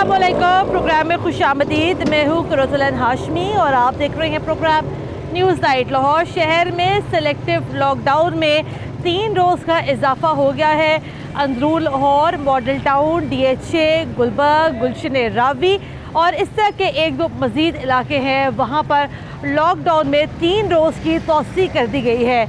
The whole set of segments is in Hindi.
अस्सलामुअलैकुम। प्रोग्राम में खुशामदीद। मैं हूँ कुरतुलन हाशमी और आप देख रहे हैं प्रोग्राम न्यूज़ नाइट। लाहौर शहर में सेलेक्टिव लॉकडाउन में 3 रोज़ का इजाफा हो गया है। अंदरून Lahore, model town, DHA, Gulberg, Gulshan Ravi और इस तरह के 1-2 मज़ीद इलाके हैं, वहाँ पर लॉकडाउन में 3 रोज़ की तौसी कर दी गई है।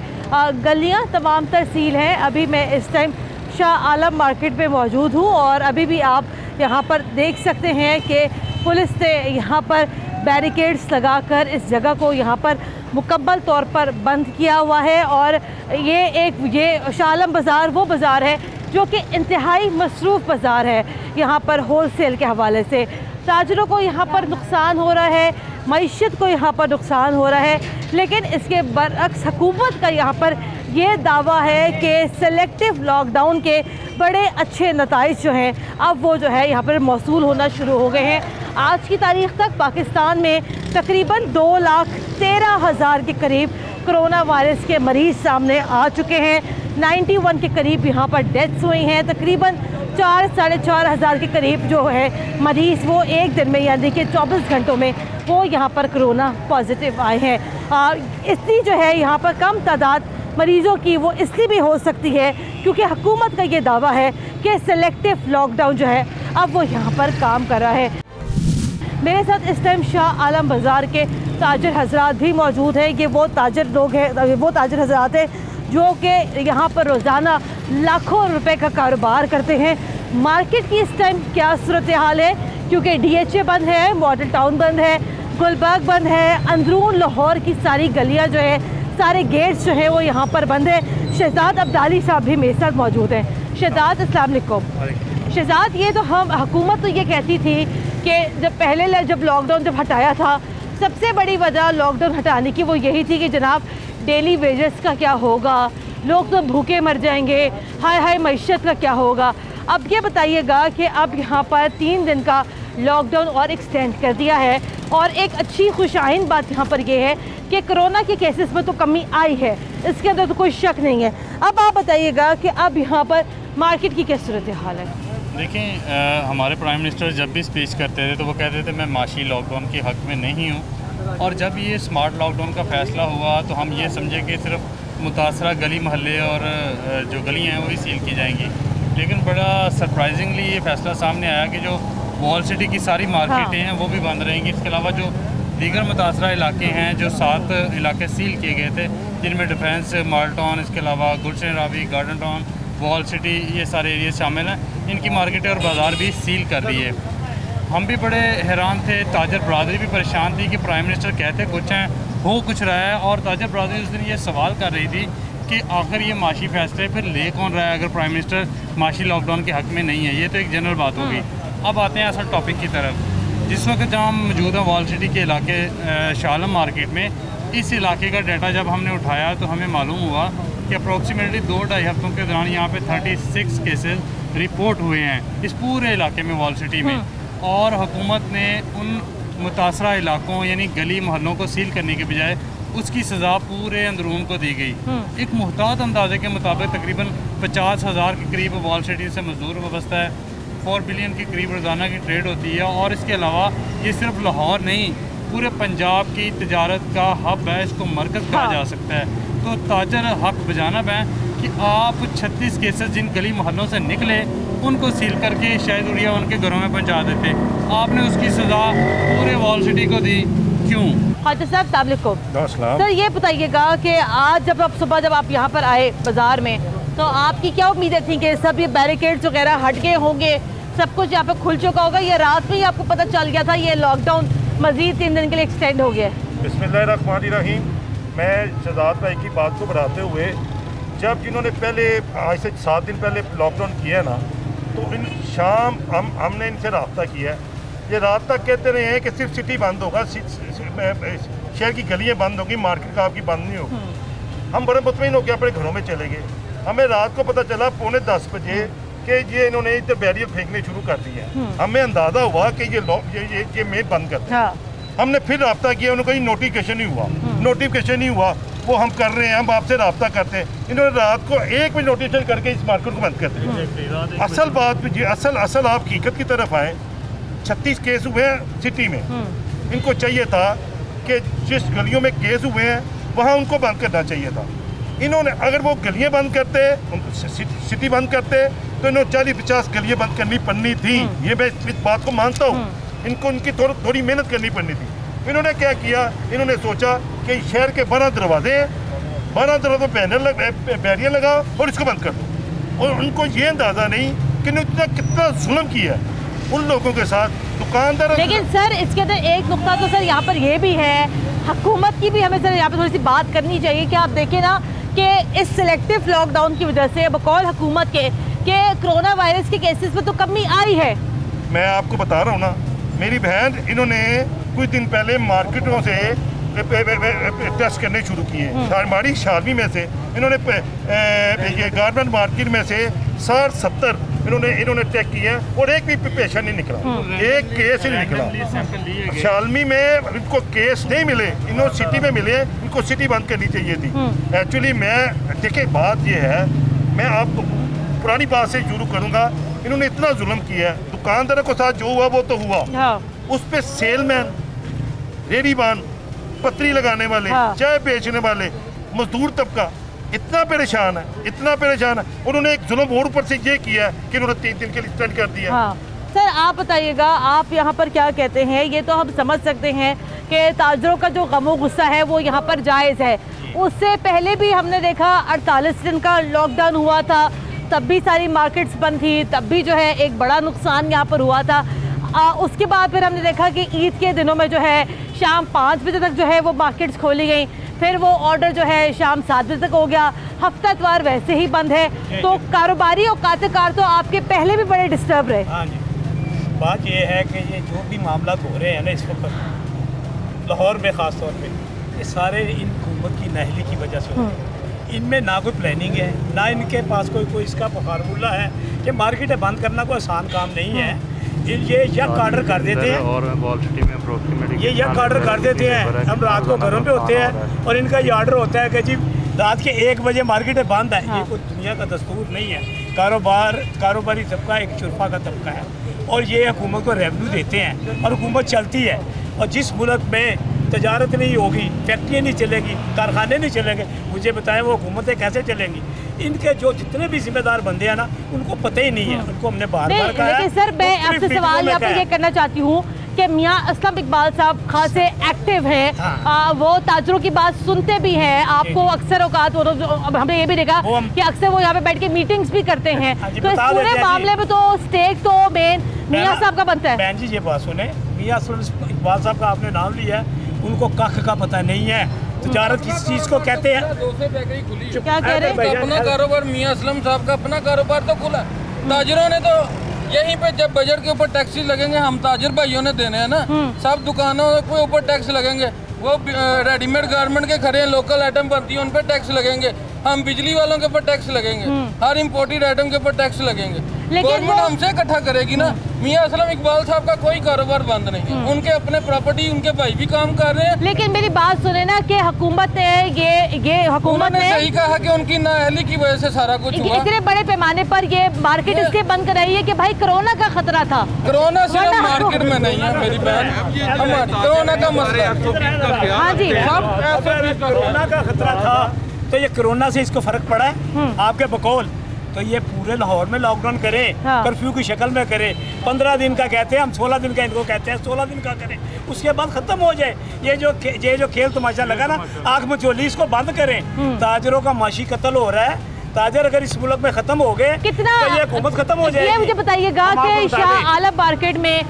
गलियाँ तमाम तरसील हैं। अभी मैं इस टाइम शाह आलम मार्केट में मौजूद हूँ और अभी भी आप यहाँ पर देख सकते हैं कि पुलिस ने यहाँ पर बैरिकेड्स लगाकर इस जगह को यहाँ पर मुकम्मल तौर पर बंद किया हुआ है। और ये शाह आलम बाज़ार वो बाज़ार है जो कि इंतहाई मसरूफ़ बाज़ार है। यहाँ पर होल सेल के हवाले से ताजरों को यहाँ पर नुकसान हो रहा है, मईशत को यहाँ पर नुकसान हो रहा है, लेकिन इसके बरअक्स हुकूमत का यहाँ पर ये दावा है कि सेलेक्टिव लॉकडाउन के बड़े अच्छे नताइज जो हैं अब वो जो है यहाँ पर मौसूल होना शुरू हो गए हैं। आज की तारीख़ तक पाकिस्तान में तकरीबन 2,13,000 के करीब कोरोना वायरस के मरीज़ सामने आ चुके हैं। 91 के करीब यहाँ पर डेथ्स हुई हैं। तकरीबन 4-4.5 हज़ार के करीब जो है मरीज़ वो एक दिन में यानी कि 24 घंटों में वो यहाँ पर कोरोना पॉजिटिव आए हैं। इतनी जो है यहाँ पर कम तादाद मरीज़ों की वो इसलिए भी हो सकती है क्योंकि हुकूमत का ये दावा है कि सेलेक्टिव लॉकडाउन जो है अब वो यहाँ पर काम कर रहा है। मेरे साथ इस टाइम शाह आलम बाज़ार के ताजर हजरात भी मौजूद हैं। ये वो ताजर लोग हैं, वो ताजर हजरात हैं जो कि यहाँ पर रोज़ाना लाखों रुपए का कारोबार करते हैं। मार्केट की इस टाइम क्या सूरत हाल है, क्योंकि DHA बंद है, मॉडल टाउन बंद है, गुलबर्ग बंद है, अंदरून लाहौर की सारी गलियाँ जो है, सारे गेट्स जो हैं वो यहाँ पर बंद है। शहजाद अब्दाली साहब भी मेरे साथ मौजूद हैं। शहजाद, अस्सलाम वालेकुम। शहजाद, ये तो हम हुकूमत तो ये कहती थी कि जब लॉकडाउन जब हटाया था, सबसे बड़ी वजह लॉकडाउन हटाने की वो यही थी कि जनाब डेली वेजेस का क्या होगा, लोग तो भूखे मर जाएंगे, हाय हाय मईशत का क्या होगा। अब ये बताइएगा कि अब यहाँ पर 3 दिन का लॉकडाउन और एक्सटेंड कर दिया है और एक अच्छी खुशाइन बात यहाँ पर यह है कि कोरोना के केसेस में तो कमी आई है, इसके अंदर तो कोई शक नहीं है। अब आप बताइएगा कि अब यहाँ पर मार्केट की क्या सूरत हाल है। देखिए, हमारे प्राइम मिनिस्टर जब भी स्पीच करते थे तो वो कहते थे मैं माशी लॉकडाउन के हक़ में नहीं हूँ, और जब ये स्मार्ट लॉकडाउन का फ़ैसला हुआ तो हम ये समझे कि सिर्फ मुतासरा गली महल्ले और जो गलियाँ हैं वही सील की जाएंगी। लेकिन बड़ा सरप्राइजिंगली ये फ़ैसला सामने आया कि जो वॉल सिटी की सारी मार्केटें हैं वो भी बंद रहेंगी। इसके अलावा जो दीगर मुतासरा इलाके हैं, जो 7 इलाके सील किए गए थे जिनमें डिफेंस, मॉडल टाउन, इसके अलावा Gulshan Ravi, garden town, wall city, ये सारे एरिया शामिल हैं, इनकी मार्केटें और बाज़ार भी सील कर दी है। हम भी बड़े हैरान थे, ताजर बरादरी भी परेशान थी कि प्राइम मिनिस्टर कहते कुछ हैं, हो कुछ रहा है। और ताजर बरादरी उस दिन ये सवाल कर रही थी कि आखिर ये माशी फैसले फिर ले कौन रहा है अगर प्राइम मिनिस्टर माशी लॉकडाउन के हक़ में नहीं है। ये तो एक जनरल बात होगी। अब आते हैं असल टॉपिक की तरफ। जिस वक्त जहाँ हम मौजूद हैं वॉल सिटी के इलाके शाह आलम मार्केट में, इस इलाके का डाटा जब हमने उठाया तो हमें मालूम हुआ कि अप्रोक्सीमेटली 2-2.5 हफ्तों के दौरान यहाँ पे 36 केसेस रिपोर्ट हुए हैं इस पूरे इलाके में, वॉल सिटी में। और हुकूमत ने उन मुतासरा इलाकों यानी गली मोहल्लों को सील करने के बजाय उसकी सज़ा पूरे अंदरून को दी गई। एक मुहतात अंदाजे के मुताबिक तकरीबन 50,000 के करीब वॉल सिटी से मजदूर वाबस्ता है। 4 बिलियन के करीब रोज़ाना की ट्रेड होती है। और इसके अलावा ये सिर्फ लाहौर नहीं, पूरे पंजाब की तजारत का हब है, इसको मरकज़ कहा जा सकता है। तो ताजर हक बजानब है कि आप 36 केसेस जिन गली मोहल्लों से निकले उनको सील करके शायद उड़िया उनके घरों में पहुंचा देते। आपने उसकी सज़ा पूरे वॉल सिटी को दी, क्यों? हाजी साहब, अस्सलाम। सर ये बताइएगा कि आज जब आप यहाँ पर आए बाज़ार में तो आपकी क्या उम्मीदें थी कि सब ये बैरिकेड्स वगैरह हट गए होंगे, सब कुछ यहाँ पर खुल चुका होगा, या रात में ही आपको पता चल गया था ये लॉकडाउन मज़ीद 3 दिन के लिए एक्सटेंड हो गया? बिस्मिल्लाहिर्रहमानिर्रहीम। मैं शहजाद भाई की बात को बढ़ाते हुए, जब जिन्होंने पहले आज से 7 दिन पहले लॉकडाउन किया ना, तो इन शाम हमने इनसे रब्ता किया। ये रात तक कहते रहे हैं कि सिर्फ सिटी बंद होगा, शहर की गलियाँ बंद होगी, मार्केट का आपकी बंद नहीं होगी। हम बड़े मुतमईन होकर अपने घरों में चले गए। हमें रात को पता चला 9:45 बजे कि ये इन्होंने इधर बैरियर फेंकने शुरू कर दिए हैं। हमें अंदाज़ा हुआ कि ये मेन बंद कर दें। हमने फिर रब्ता किया, उन्होंने कोई नोटिफिकेशन नहीं हुआ, वो हम कर रहे हैं, हम आपसे रब्ता करते हैं। इन्होंने रात को 1 बजे नोटिफिकेशन करके इस मार्केट को बंद कर दिया। असल बात असल आप हकीकत की तरफ आए। 36 केस हुए हैं सिटी में। इनको चाहिए था कि जिस गलियों में केस हुए हैं वहाँ उनको बंद करना चाहिए था। इन्होंने अगर वो गलियाँ बंद करते, सिटी बंद करते, तो इन्होंने 40-50 गलियाँ बंद करनी पड़नी थी। ये मैं इस बात को मानता हूँ, इनको उनकी थोड़ी मेहनत करनी पड़नी थी। इन्होंने क्या किया, इन्होंने सोचा कि शहर के 12 दरवाजे हैं, 12 दरवाजों बैरियर लगाओ और इसको बंद कर दो। और उनको ये अंदाज़ा नहीं कि इन्होंने कितना जुल्म किया है उन लोगों के साथ, दुकानदार। लेकिन सर इसके अंदर एक नुकता तो सर यहाँ पर ये भी है, हुकूमत की भी हमें सर यहाँ पर थोड़ी सी बात करनी चाहिए कि आप देखें ना कि इस सिलेक्टिव लॉकडाउन की वजह से बकौल हुकूमत के कोरोना वायरस के केसेस में तो कमी आई है। मैं आपको बता रहा हूँ ना, मेरी बहन इन्होंने कुछ दिन पहले मार्केटों से टेस्ट करने शुरू किए। हमारी शालमी में से इन्होंने ये गारमेंट मार्केट में से 60-70 इन्होंने चेक किया और एक भी पेशेंट नहीं निकला, एक केस ही नहीं निकला। शालमी में इनको केस नहीं मिले, इन्होंने सिटी में मिले, इनको सिटी बंद करनी चाहिए थी। एक्चुअली मैं देखिए बात ये है, मैं आपको पुरानी बात से शुरू करूँगा। इन्होंने इतना जुल्म किया है, दुकानदारों के साथ जो हुआ वो तो हुआ। उस पर सेलमैन, रेडीबान, पतरी लगाने वाले, चाय बेचने वाले, मजदूर तबका इतना परेशान है। उन्होंने एक जुल्म और ऊपर से ये किया कि उन्होंने 3 दिन के लिए एक्सटेंड कर दिया। सर आप बताइएगा, आप यहाँ पर क्या कहते हैं? ये तो हम समझ सकते हैं कि ताजरों का जो गमो गुस्सा है वो यहाँ पर जायज़ है। उससे पहले भी हमने देखा 48 दिन का लॉकडाउन हुआ था, तब भी सारी मार्केट्स बंद थी, तब भी जो है एक बड़ा नुकसान यहाँ पर हुआ था। उसके बाद फिर हमने देखा कि ईद के दिनों में जो है शाम 5 बजे तक जो है वो मार्केट्स खोली गई, फिर वो ऑर्डर जो है शाम 7 बजे तक हो गया, हफ्तावार वैसे ही बंद है। तो कारोबारी और काश्तकार तो आपके पहले भी बड़े डिस्टर्ब रहे। हाँ जी, बात ये है कि ये जो भी मामला हो रहे हैं ना इस वक्त लाहौर में ख़ास तौर पे, ये सारे इन हुकूमत की नाअहली की वजह से होते हैं। इनमें ना कोई प्लानिंग है, ना इनके पास कोई इसका फार्मूला है कि मार्केटें बंद करना कोई आसान काम नहीं है। ये यक ऑर्डर कर देते हैं और ये यक ऑर्डर कर देते हैं, हम रात को घरों पे होते हैं और इनका ये ऑर्डर होता है कि जी रात के 1 बजे मार्केटें बंद है। ये कोई दुनिया का दस्तूर नहीं है। कारोबारी तबका एक शुरफा का तबका है और ये हुकूमत को रेवेन्यू देते हैं और हुकूमत चलती है। और जिस मुल्क में तजारत नहीं होगी, फैक्ट्रियाँ नहीं चलेगी, कारखाने नहीं चलेंगे, मुझे बताएं वो हुकूमतें कैसे चलेंगी? इनके जो जितने भी जिम्मेदार बंदे हैं ना उनको पता ही नहीं है, उनको हमने बार-बार कहा है। लेकिन सर मैं आपसे सवाल यहाँ पर ये करना चाहती हूँ कि मियाँ असलम इकबाल साहब खासे एक्टिव हैं, वो ताजरों की बात सुनते भी हैं। आपको अक्सर औकात हमने ये भी देखा कि अक्सर वो यहाँ पे बैठ के मीटिंग्स भी करते हैं। तो इस पूरे मामले में तो स्टेक तो मेन मियाँ साहब का बनता है। बहन जी ये बात सुने, मियाँ असलम इकबाल साहब का आपने नाम लिया, उनको कख का पता नहीं है तजारत किस चीज़ को कहते हैं। क्या कह रहे हैं? अपना कारोबार मियाँ असलम साहब का अपना कारोबार तो खुला, ताजरों ने तो यहीं पे जब बजट के ऊपर टैक्सेस लगेंगे, हम ताजर भाइयों ने देने हैं ना, सब दुकानों के ऊपर टैक्स लगेंगे। वो रेडीमेड गारमेंट के खड़े हैं, लोकल आइटम बनती है उन पर टैक्स लगेंगे, हम बिजली वालों के ऊपर टैक्स लगेंगे, हर इम्पोर्टेड आइटम के ऊपर टैक्स लगेंगे। गवर्नमेंट हमसे इकट्ठा करेगी ना। मियाँ असलम इकबाल साहब का कोई कारोबार बंद नहीं है, उनके अपने प्रॉपर्टी, उनके भाई भी काम कर रहे हैं। लेकिन मेरी बात सुने ना कि हुकूमत ने ये हुकूमत ने सही कहा कि उनकी नाअहली की वजह से सारा कुछ हुआ। इतने बड़े पैमाने पर ये मार्केट इसलिए बंद कराई है कि भाई कोरोना का खतरा था। कोरोना सिर्फ मार्केट में नहीं है मेरी बहन, हमारी कोरोना का मसला। हाँ जी, कोरोना का खतरा था तो ये कोरोना से इसको फर्क पड़ा है आपके बकौल? तो ये पूरे लाहौर में लॉकडाउन करें, कर्फ्यू की शक्ल में करें, 15 दिन का कहते हैं हम, 16 दिन का इनको कहते हैं, 16 दिन का करें, उसके बाद खत्म हो जाए। ये जो खेल तमाशा लगा ना आँख में चोली, इसको बंद करें। ताजरों का माशी कत्ल हो रहा है, ताजर अगर इस मुल्क में खत्म हो गए कितना तो ये हुकूमत खत्म हो जाएगी। ये मुझे बताइएगा कि शाह आलम मार्केट में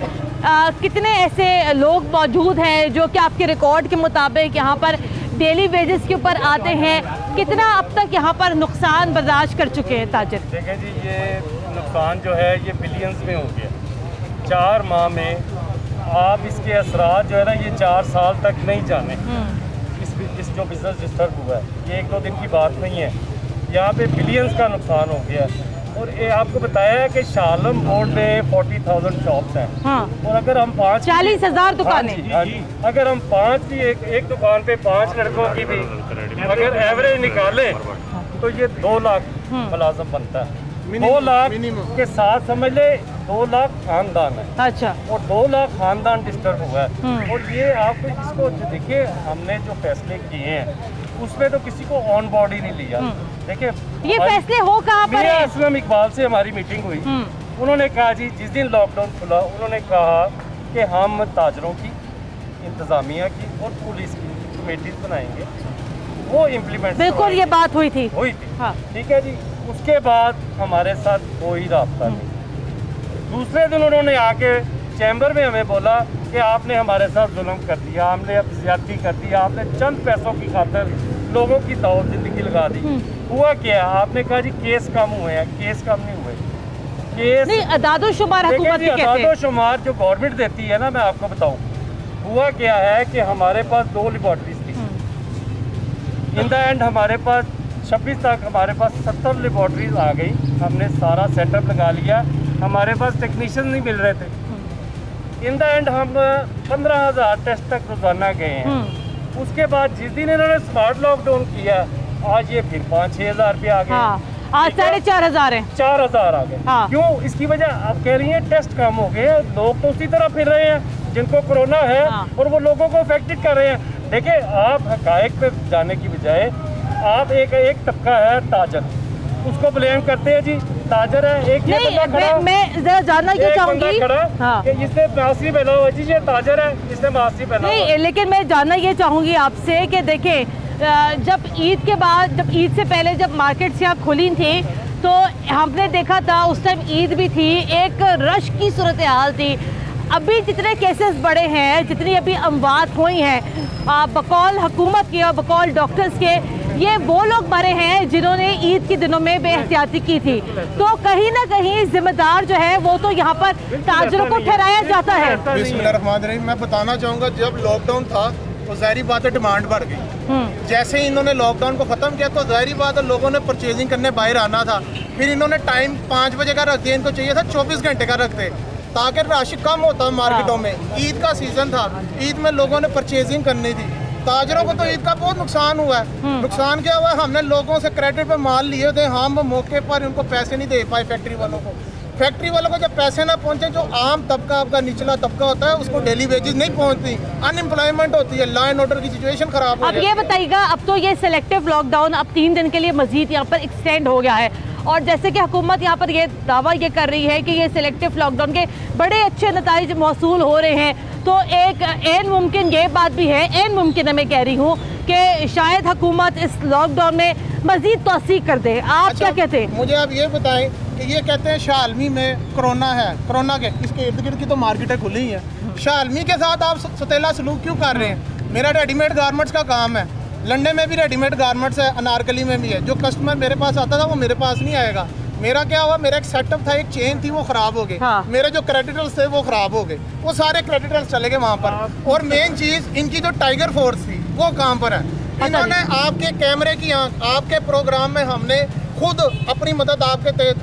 कितने ऐसे लोग मौजूद हैं जो कि आपके रिकॉर्ड के मुताबिक यहाँ पर डेली वेजेस के ऊपर आते हैं? कितना अब तक यहाँ पर नुकसान बर्दाश्त कर चुके हैं ताजर? देखें जी, ये नुकसान जो है ये बिलियंस में हो गया 4 माह में। आप इसके असरात जो है ना ये 4 साल तक नहीं जाने। इस जो बिजनेस डिस्टर्ब हुआ है ये 1-2 दिन की बात नहीं है, यहाँ पे बिलियंस का नुकसान हो गया है। और ये आपको बताया है कि शालम बोर्ड में 40,000 शॉप्स हैं और अगर हम 40,000 दुकानें, अगर हम 5 की एक दुकान पे 5 लड़कों की भी अगर एवरेज निकालें तो ये 2 लाख मुलाजम बनता है। 2 लाख के साथ समझ ले 2 लाख खानदान है। अच्छा। और 2 लाख खानदान डिस्टर्ब हुआ है। और ये आप इसको देखिए, हमने जो फैसले किए हैं उसमें तो किसी को ऑन बोर्ड ही नहीं लिया। देखिए ये फैसले हो कहाँ पर है? असलम इकबाल से हमारी मीटिंग हुई, उन्होंने कहा जी जिस दिन लॉकडाउन खुला उन्होंने कहा कि हम ताजरों की, इंतज़ामिया की और पुलिस की कमेटी बनाएंगे, वो इम्प्लीमेंट। बिल्कुल ये बात हुई थी। हाँ। ठीक है जी। उसके बाद हमारे साथ कोई राब्ता नहीं। दूसरे दिन उन्होंने आके चैम्बर में हमें बोला कि आपने हमारे साथ जुल्म कर दिया, हमने अब ज्यादती कर दिया, आपने चंद पैसों की खातिर लोगों की दाव जिंदगी लगा दी। हुआ क्या? आपने कहा जी केस कम हुए हैं। केस कम नहीं हुए, केस नहीं, अदादो-शुमार हुकूमत के कहते हैं। अदादो-शुमार जो गवर्नमेंट देती है ना, मैं आपको बताऊं, हुआ क्या है कि हमारे पास 2 लेबॉर्ट्रीज थी। इन द एंड हमारे पास 26 तक हमारे पास 70 लेबॉर्ट्रीज आ गई। हमने सारा सेटअप लगा लिया, हमारे पास टेक्नीशियन नहीं मिल रहे थे। इन द एंड हम 15,000 टेस्ट तक रोजाना गए हैं। उसके बाद जिस दिन इन्होंने स्मार्ट लॉकडाउन किया, आज ये फिर 5-6 हज़ार रुपये आ गए। हाँ, आज 4,500 है। 4,000 आ गए। हाँ। क्यों? इसकी वजह आप कह रही हैं टेस्ट कम हो गए, लोग तो उसी तरह फिर रहे हैं जिनको कोरोना है। हाँ। और वो लोगों को अफेक्टेड कर रहे हैं। देखिए, आप हकायक पे जाने की बजाय आप एक तबका है ताजर, उसको ब्लेम करते हैं जी ताजर है। एक ये बंदा खड़ा, मैं जरा जानना ये चाहूंगी हाँ। कि इसने मास्क पहना हुआ जी, ये ताजर है, इसने मास्क पहना हुआ। नहीं, लेकिन मैं जानना ये चाहूंगी आपसे कि देखें, जब ईद के बाद, जब ईद से पहले जब मार्केट्स यहाँ खुली थी तो हमने देखा था उस टाइम ईद भी थी, एक रश की सूरत हाल थी। अभी जितने केसेस बढ़े हैं, जितनी अभी अमवात हुई हैं, बकौल हुकूमत के और बकौल डॉक्टर्स के, ये वो लोग मरे हैं जिन्होंने ईद के दिनों में बेहतियाती की थी। तो कहीं ना कहीं जिम्मेदार जो है वो तो यहाँ पर ताजरों को ठहराया जाता है। बिस्मिल्लाहिर्रहमानिर्रहीम। मैं बताना चाहूँगा, जब लॉकडाउन था तो ज़ाहिरी बात है डिमांड बढ़ गई। जैसे ही इन्होंने लॉकडाउन को ख़त्म किया तो ज़ाहिरी बात है लोगों ने परचेजिंग करने बाहर आना था। फिर इन्होंने टाइम 5 बजे का रख दिया, इनको चाहिए था 24 घंटे का रखते ताकि रश कम होता मार्केटों में। ईद का सीज़न था, ईद में लोगों ने परचेजिंग करनी थी। ताजरों को तो ईद का बहुत नुकसान हुआ है। नुकसान क्या हुआ? हमने लोगों से क्रेडिट पे माल लिए थे, हम मौके पर उनको पैसे नहीं दे पाए। फैक्ट्री वालों को जब पैसे ना पहुंचे, जो आम तबका, आपका निचला तबका होता है, उसको डेली वेजेस नहीं पहुंचती, अनएम्प्लॉयमेंट होती है, लॉ एंड ऑर्डर की सिचुएशन खराब हो अब ये बताइएगा, अब तो ये सिलेक्टिव लॉकडाउन अब 3 दिन के लिए मजीद यहाँ पर एक्सटेंड हो गया है और जैसे कि हुकूमत यहाँ पर ये दावा ये कर रही है कि ये सिलेक्टिव लॉकडाउन के बड़े अच्छे नताइज मौसूल हो रहे हैं, तो एक ऐन मुमकिन ये बात भी है, ऐन मुमकिन है मैं कह रही हूँ कि शायद हुकूमत इस लॉकडाउन में मजीद तोसी कर दे। आप क्या कहते हैं? मुझे आप ये बताएं कि ये कहते हैं शालमी में कोरोना है, कोरोना के इसके इर्द गिर्द की तो मार्केटें खुली ही हैं। शालमी के साथ आप सतेला सलूक क्यों कर रहे हैं? मेरा रेडीमेड गारमेंट्स का काम है, लंडे में भी रेडीमेड गारमेंट्स है, अनारकली में भी है। जो कस्टमर मेरे पास आता था वो मेरे पास नहीं आएगा। मेरा क्या हुआ, मेरा एक सेटअप था, एक चेन थी, वो खराब हो गई। हाँ। मेरे जो क्रेडिटर्स थे वो खराब हो गए, वो सारे क्रेडिटर्स चले गए वहाँ पर। और मेन चीज़ इनकी जो टाइगर फोर्स थी वो कहाँ पर है? इन्होंने आपके कैमरे की आंख, आपके प्रोग्राम में हमने खुद अपनी मदद आपके तहत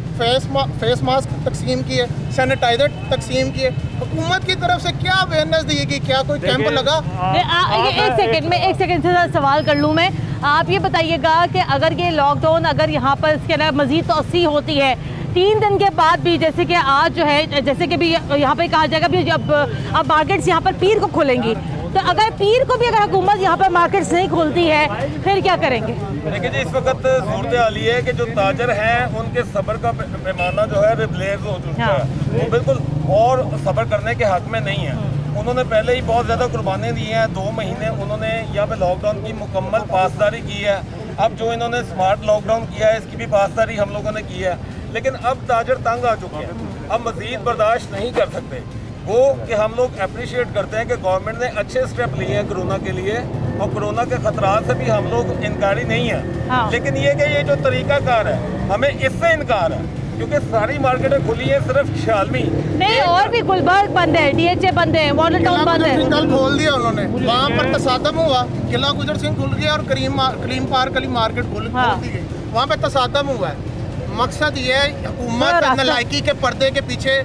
फेस मास्क तकसीम किए, सैनिटाइजर तकसीम किए। हुकूमत की तरफ से क्या अवेयरनेस दी गई? क्या कोई कैंप लगा? एक सेकंड से सवाल कर लूँ मैं। आप ये बताइएगा कि अगर ये लॉकडाउन, अगर यहाँ पर इसके अलावा मजीद तोसी होती है 3 दिन के बाद भी, जैसे कि आज जो है, जैसे कि भी यहाँ पे कहा जाएगा भी अब मार्केट्स यहाँ पर पीर को खुलेंगी, तो अगर पीर को भी अगर हुकूमत यहाँ पर मार्केट्स नहीं खोलती है फिर क्या करेंगे? देखिए जी, इस वक्त सूरत हाल ये है कि जो ताजर हैं उनके सब्र का पैमाना जो है रिब्लेज हो चुका है। वो बिल्कुल और सब्र करने के हक में नहीं है। उन्होंने पहले ही बहुत ज़्यादा कुर्बानी दी हैं। 2 महीने उन्होंने यहाँ पे लॉकडाउन की मुकम्मल पासदारी की है। अब जो इन्होंने स्मार्ट लॉकडाउन किया है इसकी भी पासदारी हम लोगों ने की है। लेकिन अब ताजर तंग आ चुके हैं, अब मज़ीद बर्दाश्त नहीं कर सकते। वो कि हम लोग अप्रिशिएट करते हैं कि गवर्नमेंट ने अच्छे स्टेप लिए हैं कोरोना के लिए, और कोरोना के खतरात से भी हम लोग इनकारी नहीं है। हाँ। लेकिन ये कि ये जो तरीकाकार है, हमें इससे इनकार है, क्योंकि सारी मार्केटें खुली है, सिर्फ शालमी नहीं, और भी गुलबर्ग बंद है, DHA बंद है, मॉडल टाउन बंद है। कल खोल दिया उन्होंने, वहाँ पर तसादम हुआ, किला गुजर सिंह खुल गया और क्रीम पार्क वाली मार्केट खोल दी गई, वहाँ पे तसादम हुआ है। मकसद ये है, हुकूमत नालायकी के पर्दे के पीछे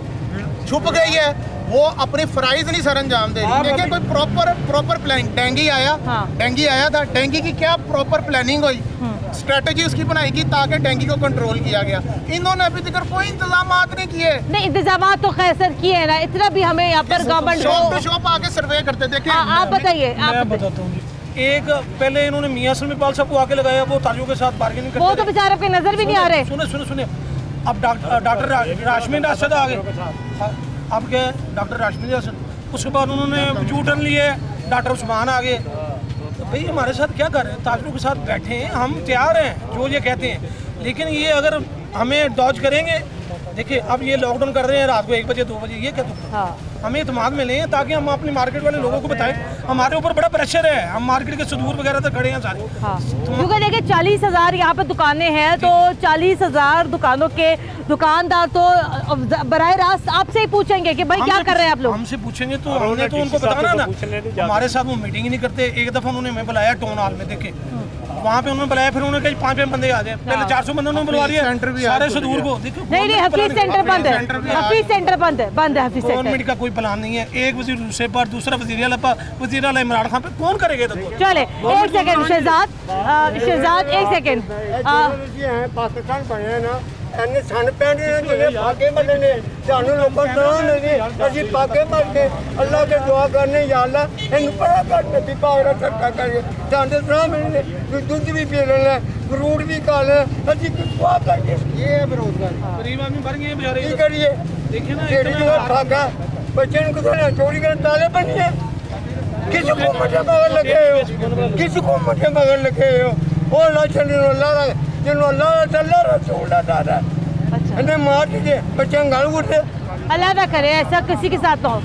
छुप गई है, वो अपने फराइज नहीं सर अंजाम दे रही। देखिए कोई प्रॉपर प्लानिंग, डेंगू आया था, डेंगू की क्या प्रॉपर प्लानिंग हुई? स्ट्रेटजी उसकी बनाई गई ताकि डेंगू को कंट्रोल किया गया। इन्होंने अभी तक कोई इंतजाम नहीं किए। नहीं, इंतजाम तो खैर सर किए हैं ना, इतना भी हमें यहाँ पर गवर्नमेंट शॉप पे शॉप आके सर्वे करते देखे। आप बताइए। मैं बताता हूँ, एक पहले इन्होंने मियां सलमीपाल साहब को आके लगाया, वो ताजियों के साथ बार्गेनिंग करते, वो तो बेचारे आपकी नजर भी नहीं आ रहे। सुने अब डॉक्टर राशमीन राशिद आ गए, अब क्या डॉक्टर राशमीन राशिद, उसके बाद उन्होंने यू टर्न लिए, डॉक्टर उस्मान आ गए। तो भाई हमारे साथ क्या कर रहे हैं, ताजिरों के साथ बैठे हैं, हम तैयार हैं जो ये कहते हैं, लेकिन ये अगर हमें डॉज करेंगे, देखिए अब ये लॉकडाउन कर रहे हैं रात को 1 बजे 2 बजे, ये क्या तुम हमें इत्मीनान में लें ताकि हम अपनी मार्केट वाले लोगों को बताएं। हमारे ऊपर बड़ा प्रेशर है, हम मार्केट के सुदूर वगैरह तक खड़े हैं सारे। क्योंकि देखिए 40,000 यहाँ पर दुकानें हैं, तो 40,000 दुकानों के दुकानदार तो बराह रास्त आपसे ही पूछेंगे कि भाई क्या कर रहे हैं आप लोग। हमसे पूछेंगे तो हमने तो उनको बताना ना, हमारे साथ वो मीटिंग ही नहीं करते। एक दफ़ा उन्होंने हमें बुलाया टाउन हॉल में, देखे वहाँ पे उन्होंने बुलाया, फिर उन्होंने कहा 5 बंदे आ जाए, पहले 400 बंदे उन्होंने बुलवा दिया सारे सुदूर को। नहीं, हफीज सेंटर बंद है, हफीज सेंटर बंद है, हफीज सेंटर। गवर्नमेंट का कोई प्लान नहीं है, एक वजीर दूसरे पर, दूसरा वजीर आला इमरान खान पे, कौन करेगा? चले 1 सेकंड शहजाद 1 सेकंड। पाकिस्तान बने ना एने सन पैंदे ने जिन्हें पाके मरने ने सानू लोगों तरह नहीं अजी पाके मर के अल्लाह के दुआ करने या अल्लाह इन बड़ा कर नबी पाक रा सत्ता कर जानते तरह मिलने दूध भी पी ले फ्रूट भी खा ले अजी दुआ करके ये बेरोजगार गरीब आदमी मर गए बेचारे, की करिए? देखिए ना इतना भागा बच्चे को तो चोरी कर ताले बनिए, किसी को मजे मगर लगे हो, किसी को मजे मगर लगे हो, ओ अल्लाह चले अल्लाह जिन्हों अल्लाह चला रसूल दादा इन्हें मार दीजिए बच्चे गाल उठे। अल्लाह ना करे ऐसा किसी के साथ ना हो।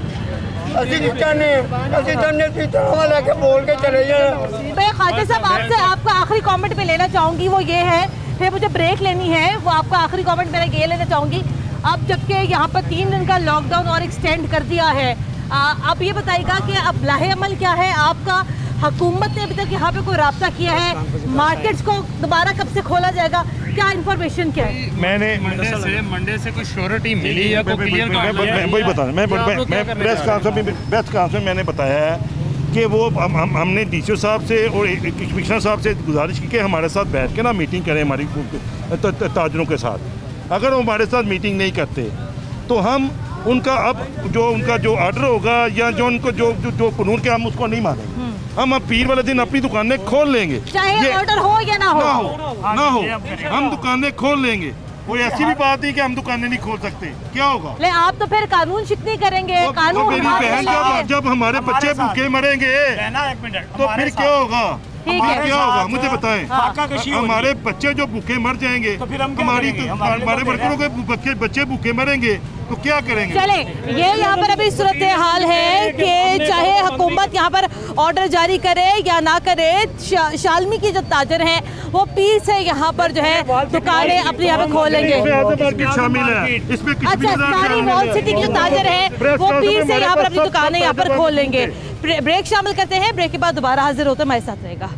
असि चाहने वाला के बोल के चले जाए। मैं ख्वाजा साहब आपसे आपका आखिरी कमेंट पे लेना चाहूँगी, वो ये है, फिर मुझे ब्रेक लेनी है, वो आपका आखिरी कमेंट मैंने ये लेना चाहूँगी। अब जबकि यहाँ पर 3 दिन का लॉकडाउन और एक्सटेंड कर दिया है, आप ये बताइएगा कि अब लाहे अमल क्या है आपका? हुकूमत ने अभी तक यहाँ पे कोई राब्ता किया है? मार्केट्स को दोबारा कब से खोला जाएगा? क्या इन्फॉर्मेशन क्या है? मैंने मंडे से कोई श्योरिटी मिली या कोई क्लियर मैं वही बता रहा हूँ, मैं प्रेस कॉन्फ्रेंस में मैंने बताया है कि वो हमने डीसीओ साहब से और कमिश्नर साहब से गुजारिश की कि हमारे साथ बैठ के ना मीटिंग करें हमारी ताजरों के साथ। अगर वो हमारे साथ मीटिंग नहीं करते तो हम उनका उनका जो ऑर्डर होगा या जो उनको जो कानून के, हम उसको नहीं मानेंगे। हम पीर वाले दिन अपनी दुकानें खोल लेंगे, चाहे ऑर्डर हो या ना हो, हम दुकानें खोल लेंगे। कोई ऐसी भी बात नहीं कि हम दुकानें नहीं खोल सकते, क्या होगा? ले आप तो फिर कानून शिकनी करेंगे, कानून मेरी बहन जब हमारे बच्चे भूखे मरेंगे तो फिर क्या होगा? क्या होगा मुझे बताएं? हमारे बच्चे जो भूखे मर जाएंगे, हमारे वर्करों के बच्चे भूखे मरेंगे तो क्या करेंगे? चले ये यहाँ पर अभी सूरत हाल है कि चाहे हुकूमत यहाँ पर ऑर्डर जारी करे या ना करे, शालमी की जो ताजर हैं वो पीर से यहाँ पर जो है दुकानें अपनी यहाँ पे खोलेंगे। शामिल है इसमें। अच्छा, सारी वॉल सिटी की जो ताजर है वो पीर से यहाँ पर अपनी दुकानें यहाँ पर खोल लेंगे। ब्रेक शामिल करते हैं, ब्रेक के बाद दोबारा हाजिर होते हैं, हमारे साथ रहेगा।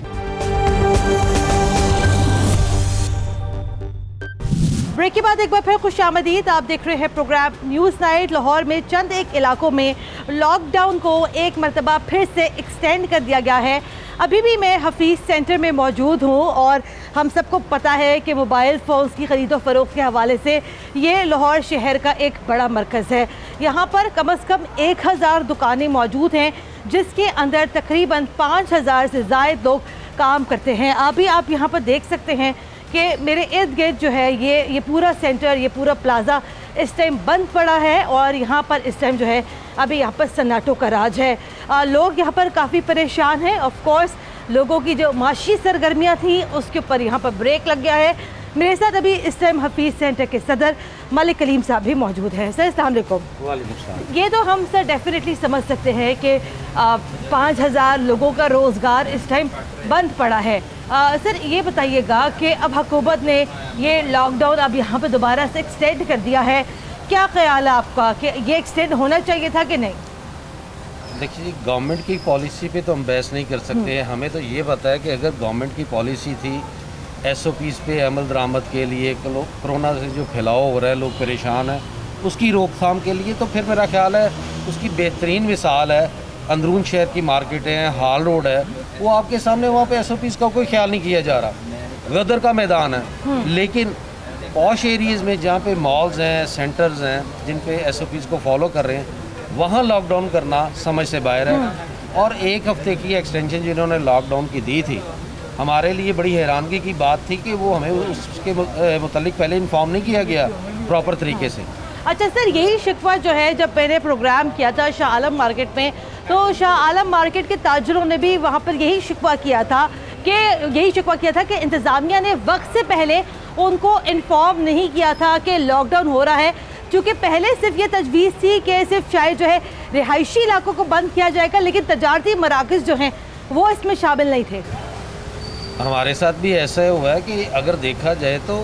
ब्रेक के बाद एक बार फिर खुशामदीद। आप देख रहे हैं प्रोग्राम न्यूज़ नाइट। लाहौर में चंद एक इलाकों में लॉकडाउन को एक मरतबा फिर से एक्सटेंड कर दिया गया है। अभी भी मैं हफीज़ सेंटर में मौजूद हूँ और हम सबको पता है कि मोबाइल फ़ोन्स की ख़रीद व फ़रोख्त के हवाले से ये लाहौर शहर का एक बड़ा मरकज़ है। यहाँ पर कम से कम 1000 दुकानें मौजूद हैं जिसके अंदर तकरीबन 5000 से ज़ायद लोग काम करते हैं। अभी आप यहाँ पर देख सकते हैं कि मेरे इर्द गिर्द जो है ये पूरा सेंटर, ये पूरा प्लाज़ा इस टाइम बंद पड़ा है और यहाँ पर इस टाइम जो है अभी यहाँ पर सन्नाटों का राज है। लोग यहाँ पर काफ़ी परेशान हैं। ऑफ कोर्स लोगों की जो माशी सरगर्मियाँ थी उसके ऊपर यहाँ पर ब्रेक लग गया है। मेरे साथ अभी इस टाइम हफीज़ सेंटर के सदर मलिक कलीम साहब भी मौजूद हैं। सर अस्सलाम वालेकुम। ये तो हम सर डेफिनेटली समझ सकते हैं कि 5000 लोगों का रोज़गार इस टाइम बंद पड़ा है। सर ये बताइएगा कि अब हुकूमत ने ये लॉकडाउन अब यहाँ पे दोबारा से एक्सटेंड कर दिया है, क्या ख्याल है आपका कि ये एक्सटेंड होना चाहिए था कि नहीं? देखिए, गवर्नमेंट की पॉलिसी पे तो हम बहस नहीं कर सकते हैं। हमें तो ये पता है कि अगर गवर्नमेंट की पॉलिसी थी SOPs पे अमल दरामद के लिए, कोरोना से जो फैलाव हो रहा है, लोग परेशान हैं, उसकी रोकथाम के लिए, तो फिर मेरा ख्याल है उसकी बेहतरीन मिसाल है अंदरून शहर की मार्केटें हैं, हाल रोड है, वो आपके सामने, वहाँ पे SOPs का कोई ख्याल नहीं किया जा रहा। गदर का मैदान है। लेकिन पॉश एरियाज़ में जहाँ पे मॉल्स हैं, सेंटर्स हैं, जिन पे SOPs को फॉलो कर रहे हैं, वहाँ लॉकडाउन करना समझ से बाहर है। और 1 हफ्ते की एक्सटेंशन जिन्होंने लॉकडाउन की दी थी, हमारे लिए बड़ी हैरानगी की बात थी कि वो हमें उसके मुतालिक पहले इन्फॉर्म नहीं किया गया प्रॉपर तरीके से। अच्छा सर, यही शिकवा जो है जब मैंने प्रोग्राम किया था शाह आलम मार्केट में, तो शाह आलम मार्केट के ताजरों ने भी वहाँ पर यही शिकवा किया था कि इंतज़ामिया ने वक्त से पहले उनको इन्फॉर्म नहीं किया था कि लॉकडाउन हो रहा है, क्योंकि पहले सिर्फ ये तजवीज़ थी कि सिर्फ शायद जो है रिहायशी इलाकों को बंद किया जाएगा, लेकिन तजारती मराकज़ जो हैं वो इसमें शामिल नहीं थे। हमारे साथ भी ऐसा हुआ है कि अगर देखा जाए तो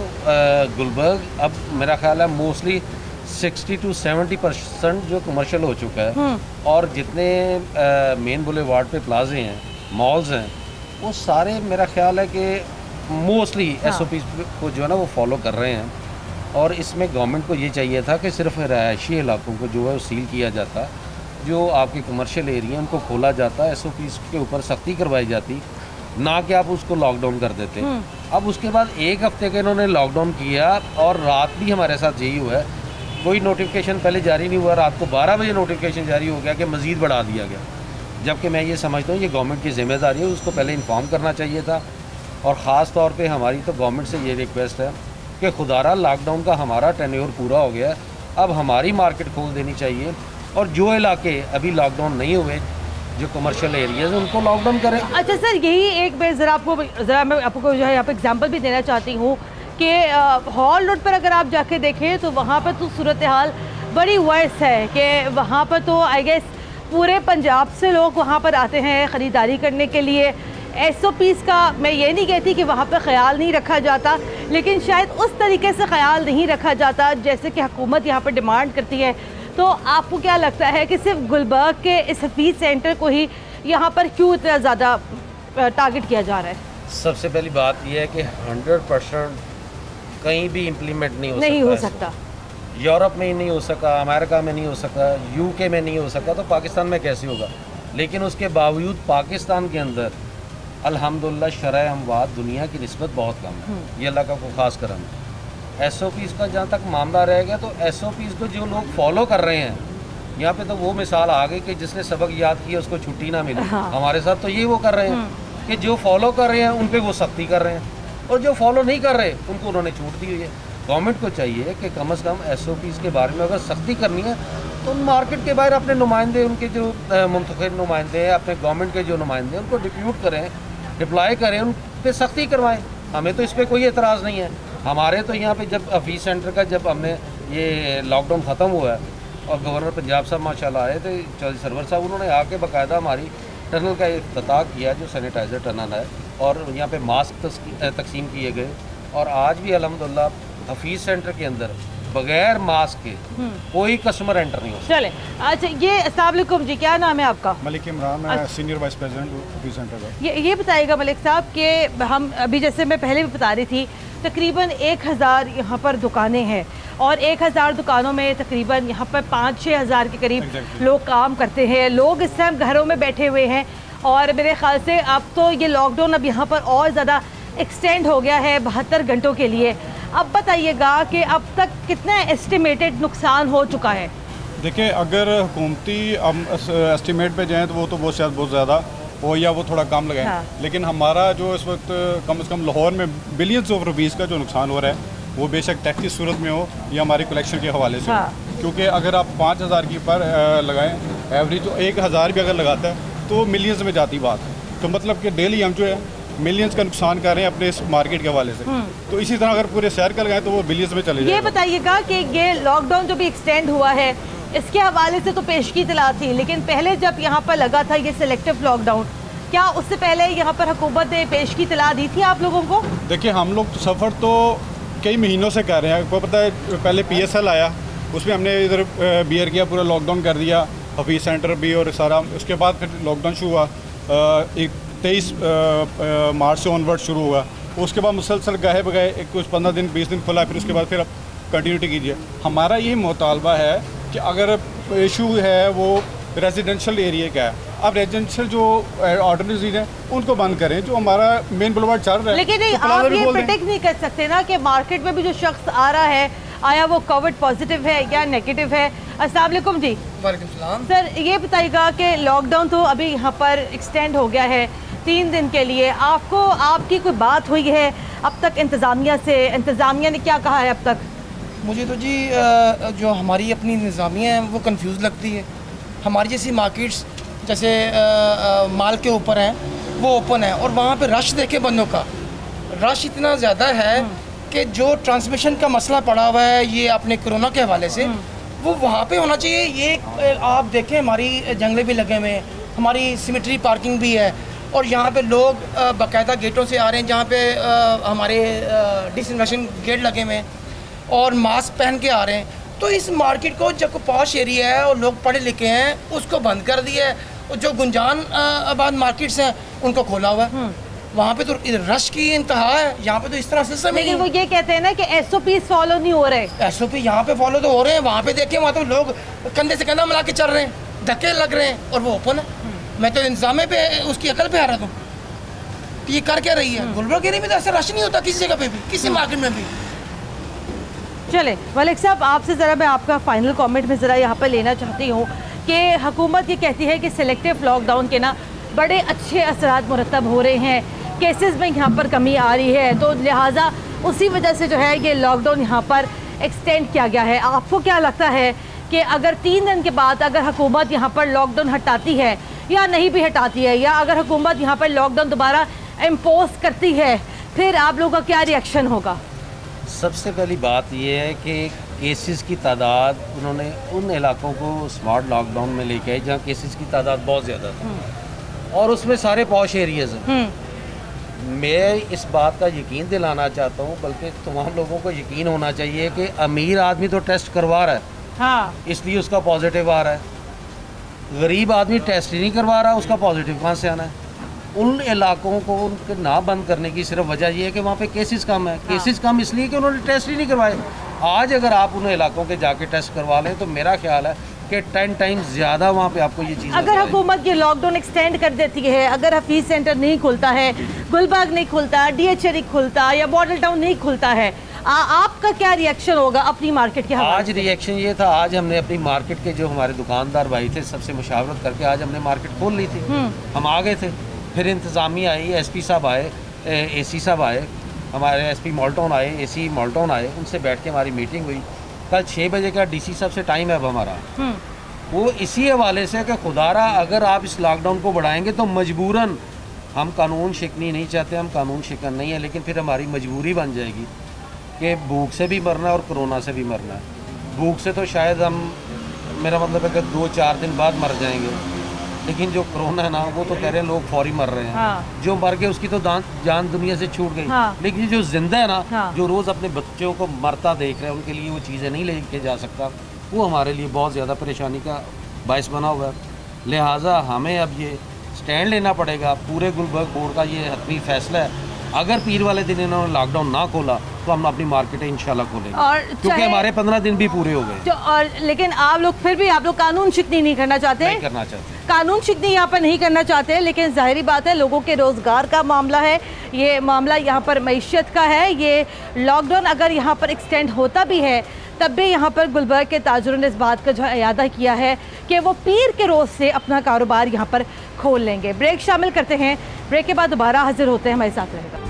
गुलबर्ग अब मेरा ख्याल है मोस्टली 60 to 70% जो कमर्शियल हो चुका है, और जितने मेन बुलेवार्ड पे प्लाजे हैं, मॉल्स हैं, वो सारे मेरा ख्याल है कि मोस्टली SOPs को जो है ना वो फॉलो कर रहे हैं। और इसमें गवर्नमेंट को ये चाहिए था कि सिर्फ रहायशी इलाकों को जो है वो सील किया जाता, जो आपके कमर्शियल एरिया उनको खोला जाता, SOPs के ऊपर सख्ती करवाई जाती, ना कि आप उसको लॉकडाउन कर देते। अब उसके बाद 1 हफ्ते का इन्होंने लॉकडाउन किया, और रात भी हमारे साथ यही हुआ है, कोई नोटिफिकेशन पहले जारी नहीं हुआ, रात को 12 बजे नोटिफिकेशन जारी हो गया कि मज़ीद बढ़ा दिया गया। जबकि मैं ये समझता हूँ ये गवर्नमेंट की जिम्मेदारी है, उसको पहले इन्फॉर्म करना चाहिए था। और ख़ास तौर पे हमारी तो गवर्नमेंट से ये रिक्वेस्ट है कि खुदारा लॉकडाउन का हमारा टेन्योर पूरा हो गया, अब हमारी मार्केट खोल देनी चाहिए, और जो इलाके अभी लॉकडाउन नहीं हुए, जो कमर्शियल एरियाज उनको लॉकडाउन करें। अच्छा सर, यही एक मैं मैं आपको जो है यहाँ पर एग्जाम्पल भी देना चाहती हूँ कि हॉल रोड पर अगर आप जाके देखें तो वहाँ पर तो सूरत हाल बड़ी वर्स है कि वहाँ पर तो आई गेस पूरे पंजाब से लोग वहाँ पर आते हैं ख़रीदारी करने के लिए। SOPs का मैं ये नहीं कहती कि वहाँ पर ख़याल नहीं रखा जाता, लेकिन शायद उस तरीके से ख़याल नहीं रखा जाता जैसे कि हुकूमत यहाँ पर डिमांड करती है। तो आपको क्या लगता है कि सिर्फ गुलबर्ग के इस हफीज़ सेंटर को ही यहाँ पर क्यों इतना ज़्यादा टारगेट किया जा रहा है? सबसे पहली बात यह है कि 100% कहीं भी इम्प्लीमेंट नहीं हो सकता। यूरोप में ही नहीं हो सका, अमेरिका में नहीं हो सका, UK में नहीं हो सका, तो पाकिस्तान में कैसे होगा? लेकिन उसके बावजूद पाकिस्तान के अंदर अल्हम्दुलिल्लाह शरअ अमवात दुनिया की निस्बत बहुत कम है, ये अल्लाह का कोई ख़ास करम है। SOPs का जहाँ तक मामला रहेगा तो SOPs को जो लोग फॉलो कर रहे हैं, यहाँ पे तो वो मिसाल आ गई कि जिसने सबक याद किया उसको छुट्टी ना मिली। हमारे साथ तो ये वो कर रहे हैं कि जो फॉलो कर रहे हैं उन पर वो सख्ती कर रहे हैं, और जो फॉलो नहीं कर रहे उनको उन्होंने छूट दी हुई है। गवर्नमेंट को चाहिए कि कम से कम SOPs के बारे में अगर सख्ती करनी है तो उन मार्केट के बाहर अपने नुमाइंदे, उनके जो मुंतखब नुमाइंदे हैं, अपने गवर्नमेंट के जो नुमाइंदे हैं, उनको डिप्यूट करें, डिप्लॉय करें, उन पर सख्ती करवाएं। हमें तो इस पर कोई एतराज़ नहीं है। हमारे तो यहाँ पे जब हफीज़ सेंटर का जब हमने ये लॉकडाउन ख़त्म हुआ है और गवर्नर पंजाब साहब माशाल्लाह आए थे, चौधरी सरवर साहब, उन्होंने आके बाकायदा हमारी टनल का इफ्तिताह किया, जो सैनिटाइज़र टनल है, और यहाँ पे मास्क तकसीम किए गए। और आज भी अल्हम्दुलिल्लाह हफीज़ सेंटर के अंदर बगैर मास्क के कोई कस्टमर एंटर नहीं हो सकता। चले, अच्छा ये अस्सलाम वालेकुम जी, क्या नाम है आपका? मलिक इमरान, मैं senior vice president Hafeez centre का। ये बताइएगा मलिक साहब कि हम अभी जैसे मैं पहले भी बता रही थी, तकरीबन 1000 यहाँ पर दुकानें हैं, और 1000 दुकानों में तकरीबन यहाँ पर 5-6 हज़ार के करीब लोग काम करते हैं। लोग इस टाइम घरों में बैठे हुए हैं, और मेरे ख्याल से अब तो ये लॉकडाउन अब यहाँ पर और ज़्यादा एक्सटेंड हो गया है 72 घंटों के लिए। अब बताइएगा कि अब तक कितना एस्टिमेटेड नुकसान हो चुका है? देखिए, अगर हुकूमती एस्टिमेट पे जाएँ तो वो तो बहुत शायद बहुत ज़्यादा हो, या वो थोड़ा कम लगाएं। हाँ। लेकिन हमारा जो इस वक्त कम से कम लाहौर में बिलियंस ऑफ रुपीज़ का जो नुकसान हो रहा है, वो बेशक टैक्स की सूरत में हो या हमारी कलेक्शन के हवाले से हो। क्योंकि अगर आप 5000 की पर लगाएं एवरेज, तो 1000 भी अगर लगाता है तो मिलियंस में जाती बात है। तो मतलब कि डेली हम जो है मिलियंस का नुकसान कर रहे हैं अपने इस मार्केट के हवाले से। तो इसी तरह अगर पूरे शहर का लगाएं तो वो बिलियंस में चले जाएगा। ये बताइएगा कि ये लॉकडाउन जो भी एक्सटेंड हुआ है, इसके हवाले से तो पेशगी इत्तला थी, लेकिन पहले जब यहाँ पर लगा था ये सिलेक्टिव लॉकडाउन, क्या उससे पहले यहाँ पर हुकूमत ने पेशगी इत्तला दी थी आप लोगों को? देखिए, हम लोग सफ़र तो कई महीनों से कर रहे हैं। आपको पता है, पहले PSL आया, उसमें हमने इधर बियर किया, पूरा लॉकडाउन कर दिया, हफीज़ सेंटर भी और सारा। उसके बाद फिर लॉकडाउन शुरू हुआ, 23 मार्च से ऑनवर्ड शुरू हुआ। उसके बाद मुसलसल गए बगए कुछ 15 दिन 20 दिन खुला, फिर उसके बाद फिर अब कंटिन्यूटी कीजिए। हमारा ये मुतालबा है कि अगर इशू है वो रेजिडेंशियल एरिया का है, अब रेजिडेंशियल जो ऑर्डनरीज हैं उनको बंद करें, जो हमारा मेन बुलवार्ड चल रहा है। लेकिन नहीं, आप ये प्रेडिक्ट नहीं कर सकते ना कि मार्केट में भी जो शख्स आ रहा है, आया वो कोविड पॉजिटिव है या नेगेटिव है। अस्सलाम वालेकुम जी। वालेकुम सलाम। सर ये बताइएगा कि लॉकडाउन तो अभी यहाँ पर एक्सटेंड हो गया है 3 दिन के लिए, आपकी कोई बात हुई है अब तक इंतज़ामिया से? इंतज़ामिया ने क्या कहा है अब तक? मुझे तो जी जो हमारी अपनी निज़ामिया है वो कंफ्यूज लगती है। हमारी जैसी मार्केट्स जैसे माल के ऊपर हैं वो ओपन है, और वहाँ पे रश देखे बंदों का, रश इतना ज़्यादा है कि जो ट्रांसमिशन का मसला पड़ा हुआ है ये अपने कोरोना के हवाले से, वो वहाँ पे होना चाहिए। ये आप देखें हमारी जंगले भी लगे हुए हैं, हमारी सिमेट्री पार्किंग भी है, और यहाँ पे लोग बाकायदा गेटों से आ रहे हैं जहाँ पे हमारे डिसइंफेक्शन गेट लगे हुए हैं, और मास्क पहन के आ रहे हैं। तो इस मार्केट को जो पॉश एरिया है और लोग पढ़े लिखे हैं उसको बंद कर दिया है, और जो गुंजान आबाद मार्केट्स हैं उनको खोला हुआ है। वहाँ पे तो रश की इंतहा है, यहाँ पे तो इस तरह से लेकिन वो ये कहते हैं ना कि SOP फॉलो नहीं हो रहे। SOP यहाँ पे फॉलो तो हो रहे हैं, वहाँ पे देखें वहाँ तो लोग कंधे से कंधा मिला के चल रहे हैं, धक्के लग रहे हैं, और वो ओपन है। मैं तो इंतजामे पे उसकी अकल पे आ रहा था ये कर क्या रही है। गुलबर्ग एरिया में तो ऐसा रश नहीं होता किसी जगह पे भी, किसी मार्केट में भी। चले मलिक साहब, आपसे ज़रा मैं आपका फाइनल कमेंट में ज़रा यहाँ पर लेना चाहती हूँ कि हुकूमत ये कहती है कि सिलेक्टिव लॉकडाउन के ना बड़े अच्छे असरात मुरतब हो रहे हैं, केसेस में यहाँ पर कमी आ रही है, तो लिहाजा उसी वजह से जो है ये लॉकडाउन यहाँ पर एक्सटेंड किया गया है। आपको क्या लगता है कि अगर 3 दिन के बाद अगर हुकूमत यहाँ पर लॉकडाउन हटाती है या नहीं भी हटाती है, या अगर हुकूमत यहाँ पर लॉकडाउन दोबारा इम्पोज करती है, फिर आप लोगों का क्या रिएक्शन होगा? सबसे पहली बात यह है कि केसेस की तादाद उन्होंने उन इलाकों को स्मार्ट लॉकडाउन में लेके आए जहाँ केसेस की तादाद बहुत ज़्यादा थी, और उसमें सारे पॉश एरियाज़ हैं। मैं इस बात का यकीन दिलाना चाहता हूँ, बल्कि तमाम लोगों को यकीन होना चाहिए कि अमीर आदमी तो टेस्ट करवा रहा है, हाँ, इसलिए उसका पॉजिटिव आ रहा है। गरीब आदमी टेस्ट ही नहीं करवा रहा, उसका पॉजिटिव कहाँ से आना है? उन इलाकों को उनके ना बंद करने की सिर्फ वजह यह है कि वहाँ पे केसेस कम है। केसेस कम इसलिए कि उन्होंने टेस्ट ही नहीं करवाए। आज अगर आप उन इलाकों के जाके टेस्ट करवा लें तो मेरा ख्याल है कि 10 टाइम्स ज़्यादा वहाँ पे आपको ये चीज़। अगर हुकूमत ये लॉकडाउन एक्सटेंड कर देती है, अगर हफीज़ सेंटर नहीं खुलता है, गुलबर्ग नहीं खुलता, DH नहीं खुलता, या मॉडल टाउन नहीं खुलता है, आपका क्या रिएक्शन होगा अपनी मार्केट के हवाले? आज रिएक्शन ये था, आज हमने अपनी मार्केट के जो हमारे दुकानदार भाई थे सबसे मुशावरत करके आज हमने मार्केट खोल ली थी। हम आ गए थे, फिर इंतज़ामिया आई, SP साहब आए, AC साहब आए, हमारे SP मॉल्टॉन आए, AC मॉल्टॉन आए, उनसे बैठ के हमारी मीटिंग हुई। कल 6 बजे का DC साहब से टाइम है अब हमारा। वो इसी हवाले से कि खुदारा अगर आप इस लॉकडाउन को बढ़ाएंगे तो मजबूरन, हम कानून शिकनी नहीं चाहते, हम कानून शिकन नहीं है, लेकिन फिर हमारी मजबूरी बन जाएगी कि भूख से भी मरना है और कोरोना से भी मरना है। भूख से तो शायद हम, मेरा मतलब है कि 2-4 दिन बाद मर जाएंगे, लेकिन जो कोरोना है ना वो तो कह रहे हैं लोग फौरी मर रहे हैं। हाँ। जो मर गए उसकी तो जान दुनिया से छूट गई। हाँ। लेकिन जो जिंदा है ना, हाँ। जो रोज़ अपने बच्चों को मरता देख रहे हैं, उनके लिए वो चीज़ें नहीं लेके जा सकता, वो हमारे लिए बहुत ज़्यादा परेशानी का बायस बना हुआ है। लिहाजा हमें अब ये स्टैंड लेना पड़ेगा। पूरे गुलबर्ग बोर्ड का ये हतमी फैसला है, अगर पीर वाले दिन इन्होंने लॉकडाउन ना खोला तो हम अपनी मार्केटें इंशाल्लाह खोलेंगे, और क्योंकि हमारे 15 दिन भी पूरे हो गए। और लेकिन आप लोग फिर भी आप लोग कानून शिकनी नहीं करना चाहते? नहीं करना चाहते, कानून शिकनी यहाँ पर नहीं करना चाहते, लेकिन जाहिर बात है लोगों के रोज़गार का मामला है, ये मामला यहाँ पर मईशत का है। ये लॉकडाउन अगर यहाँ पर एक्सटेंड होता भी है तब भी यहाँ पर गुलबर्ग के ताजरों ने इस बात का जो है इरादा किया है कि वो पीर के रोज़ से अपना कारोबार यहाँ पर खोल लेंगे। ब्रेक शामिल करते हैं, ब्रेक के बाद दोबारा हाजिर होते हैं, हमारे साथ रहेगा।